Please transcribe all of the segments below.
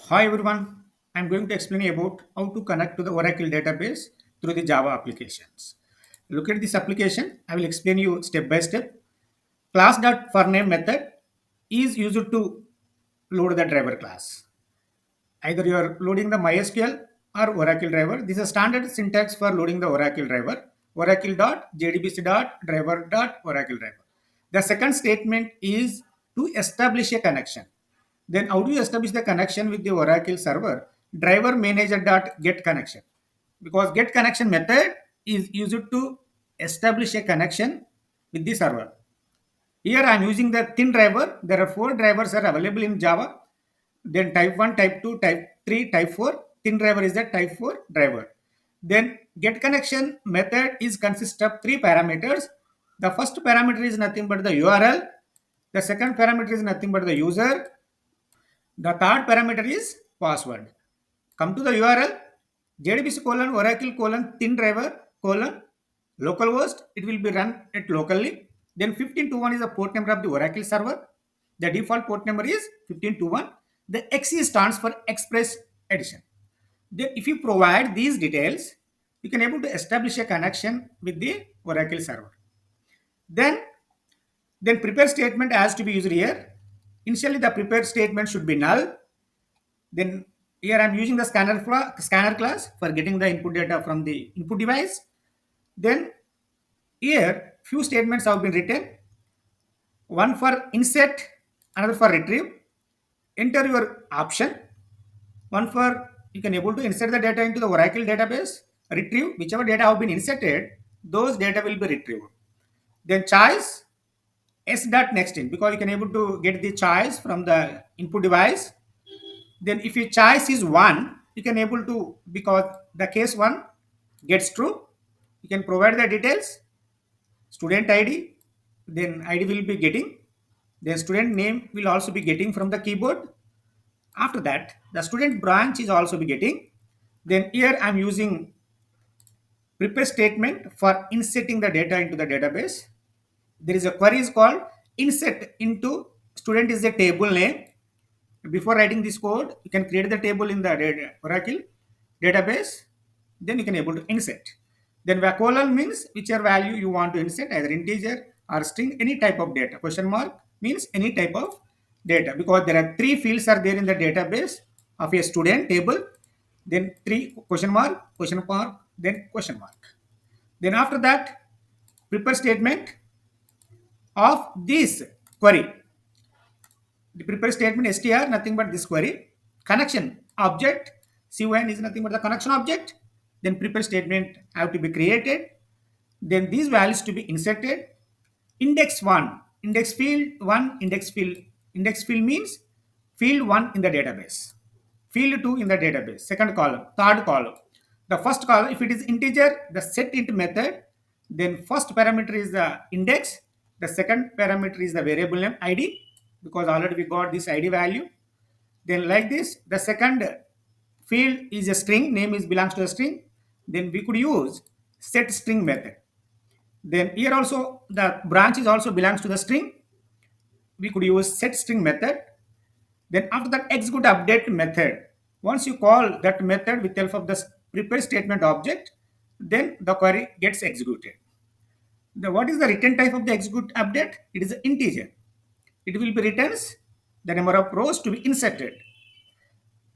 Hi everyone, I'm going to explain you about how to connect to the Oracle database through the Java applications. Look at this application. I will explain you step by step. Class.forName method is used to load the driver class. Either you are loading the MySQL or Oracle driver. This is a standard syntax for loading the Oracle driver. Oracle.jdbc.driver.oracle driver. The second statement is to establish a connection. Then how do you establish the connection with the Oracle server? Driver manager.get connection. Because get connection method is used to establish a connection with the server. Here I am using the thin driver. There are four drivers are available in Java. Then type 1, type 2, type 3, type 4. Thin driver is the type 4 driver. Then get connection method is consist of three parameters. The first parameter is nothing but the URL. The second parameter is nothing but the user. The third parameter is password. Come to the URL JDBC colon Oracle colon thin driver colon localhost. It will be run at locally. Then 1521 is the port number of the Oracle server. The default port number is 1521. The XE stands for Express Edition. Then if you provide these details, you can able to establish a connection with the Oracle server. Then prepare statement has to be used here. Initially the prepare statement should be null. Then here I'm using the scanner class for getting the input data from the input device. Then here few statements have been written. One for insert, another for retrieve. Enter your option. One for you can able to insert the data into the Oracle database. Retrieve whichever data have been inserted, those data will be retrieved. Then choice s dot next in because you can able to get the choice from the input device. Then if your choice is 1, you can able to because the case 1 gets true, you can provide the details, student id, then id will be getting, then student name will also be getting from the keyboard. After that the student branch is also be getting. Then here I'm using prepare statement for inserting the data into the database. There is a query is called insert into student is a table name. Before writing this code, you can create the table in the Oracle database. Then you can able to insert. Then colon means whichever value you want to insert, either integer or string, any type of data. Question mark means any type of data because there are three fields are there in the database of a student table. Then three question mark, then question mark. Then after that, prepare statement of this query. The prepare statement str nothing but this query. Connection object con is nothing but the connection object. Then prepare statement have to be created. Then these values to be inserted. Index 1, index field 1, index field means field 1 in the database. Field 2 in the database. Second column, third column. The first column, if it is integer, the setInt method, then first parameter is the index, the second parameter is the variable name id because already we got this id value. Then like this, the second field is a string, name is belongs to a string. Then we could use setString method. Then here also the branch is also belongs to the string. We could use setString method. Then after that execute update method. Once you call that method with help of the prepare statement object, then the query gets executed. What is the return type of the execute update? It is an integer. It will be returns the number of rows to be inserted.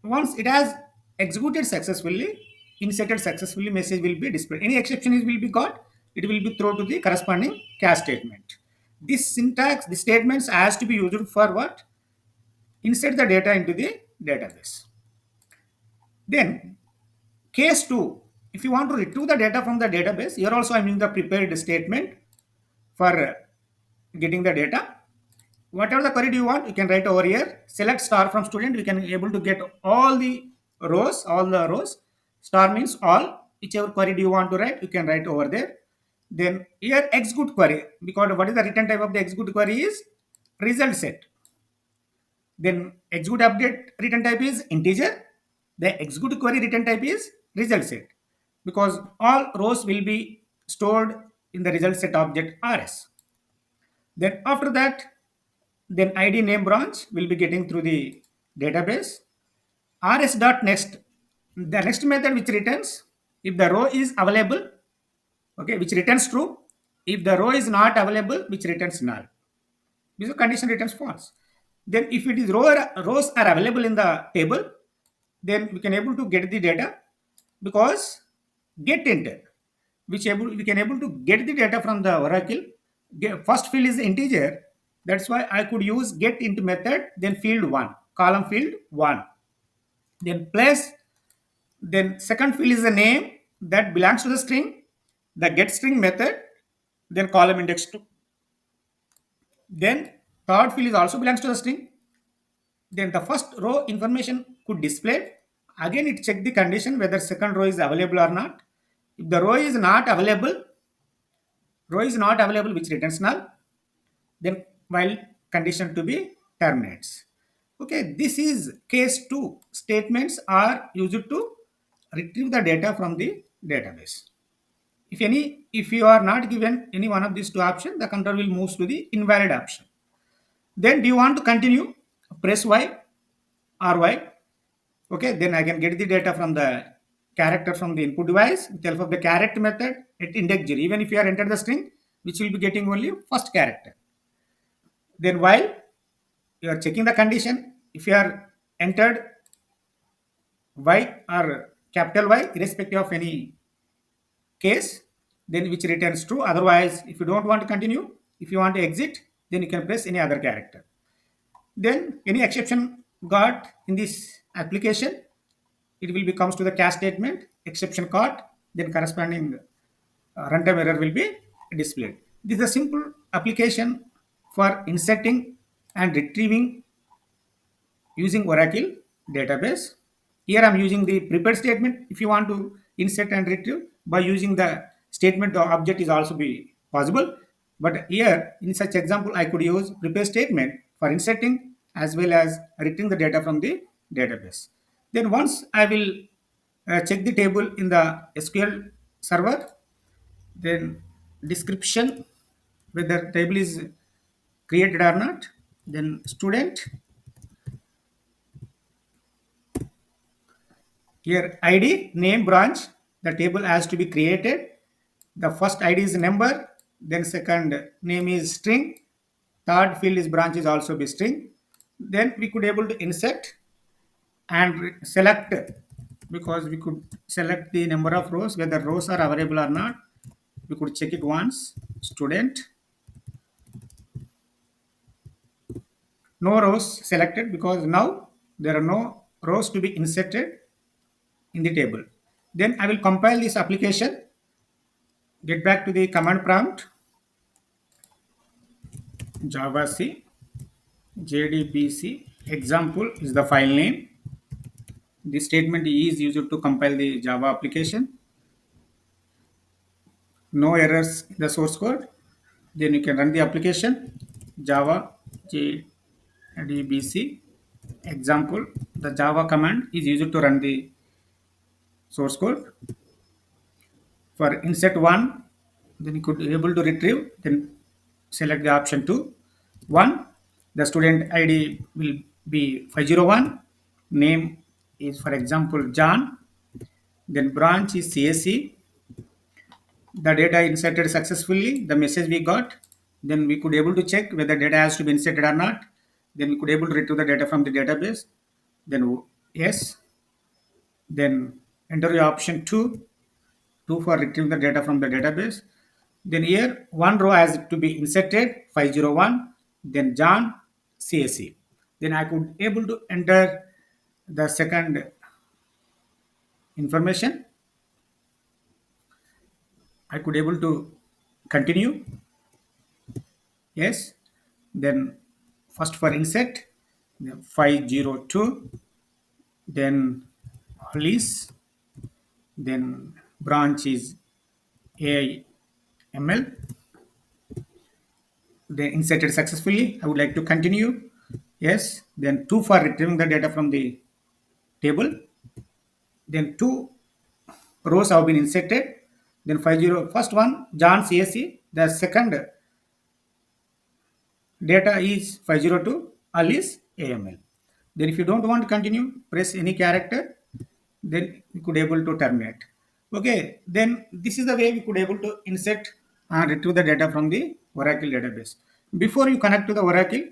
Once it has executed successfully, inserted successfully, message will be displayed. Any exception will be got, it will be thrown to the corresponding cast statement. This syntax, the statements has to be used for what? Insert the data into the database. Then case 2, if you want to retrieve the data from the database, here also I'm using the prepared statement for getting the data. Whatever the query do you want, you can write over here. Select star from student, we can able to get all the rows, Star means all. Whichever query do you want to write, you can write over there. Then here execute query, because what is the return type of the execute query is result set. Then execute update return type is integer. The execute query return type is result set because all rows will be stored in the result set object rs. Then after that, then id name branch will be getting through the database. rs.next, the next method which returns if the row is available, okay, which returns true. If the row is not available, which returns null. This condition returns false. Then if it is rows are available in the table, then we can able to get the data, because getInt, which we can able to get the data from the Oracle. First field is integer. That's why I could use getInt method, then field 1, column field 1. Then place, then second field is the name that belongs to the string, the getString method, then column index 2. Then third field is also belongs to the string. Then the first row information could display. Again, it check the condition whether second row is available or not. If the row is not available, which returns null, then while condition to be terminates. Okay, this is case 2. Statements are used to retrieve the data from the database. If you are not given any one of these two options, the control will move to the invalid option. Then do you want to continue? Press Y or Y. Okay, then I can get the data from the character from the input device with the help of the character method at index 0. Even if you are entered the string, which will be getting only first character. Then while you are checking the condition, if you are entered Y or capital Y, irrespective of any case, then which returns true. Otherwise, if you don't want to continue, if you want to exit, then you can press any other character. Then any exception got in this application, it will be comes to the catch statement, exception caught, then corresponding runtime error will be displayed. This is a simple application for inserting and retrieving using Oracle database. Here I am using the prepared statement. If you want to insert and retrieve by using the statement, the object is also be possible. But here in such example, I could use prepared statement for inserting as well as retrieving the data from the database. Then once I will check the table in the SQL server, then description whether table is created or not, then student, here ID, name, branch, the table has to be created. The first ID is number, then second name is string, third field is branch is also be string. Then we could able to insert and select, because we could select the number of rows, whether rows are available or not. We could check it once, student, no rows selected, because now there are no rows to be inserted in the table. Then I will compile this application, get back to the command prompt, Java JDBC example is the file name. This statement is used to compile the Java application. No errors in the source code. Then you can run the application, Java JDBC example. The Java command is used to run the source code. For insert 1, then you could be able to retrieve, then select the option 2. 1, the student ID will be 501, name is for example John, then branch is CSE, the data inserted successfully, the message we got, then we could able to check whether data has to be inserted or not, then we could able to retrieve the data from the database, then yes, then enter your option 2 for retrieving the data from the database. Then here one row has to be inserted 501, then John CSE. Then I could able to enter the second information. I could able to continue. Yes. Then first for insert, then 502, then Hollis, then branch is AIML. Then inserted successfully. I would like to continue. Yes. Then 2 for retrieving the data from the table. Then 2 rows have been inserted. Then 50, first one John CSE. The second data is 502 Alice AML. Then if you don't want to continue, press any character, then you could able to terminate. Okay, then this is the way we could able to insert and retrieve the data from the Oracle database. Before you connect to the Oracle,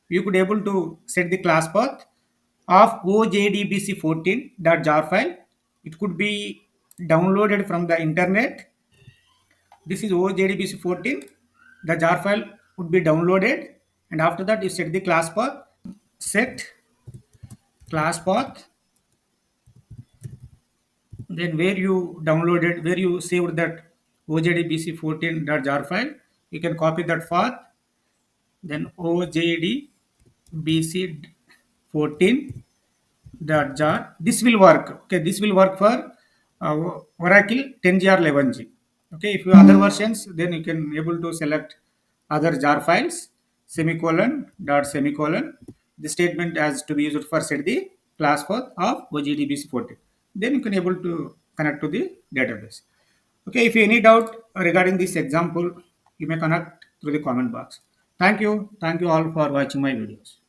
you could able to set the class path of OJDBC14.jar file. It could be downloaded from the internet. This is OJDBC14. The jar file would be downloaded, and after that you set the class path. Set class path, then where you downloaded, where you saved that OJDBC14.jar file, you can copy that path. Then OJDBC14.jar. This will work. Okay, this will work for Oracle 10G or 11G. Okay, if you have other versions, then you can able to select other jar files, semicolon, dot semicolon. The statement has to be used for set the class path of OJDBC14. Then you can able to connect to the database. Okay, if you any doubt regarding this example, you may connect through the comment box. Thank you. Thank you all for watching my videos.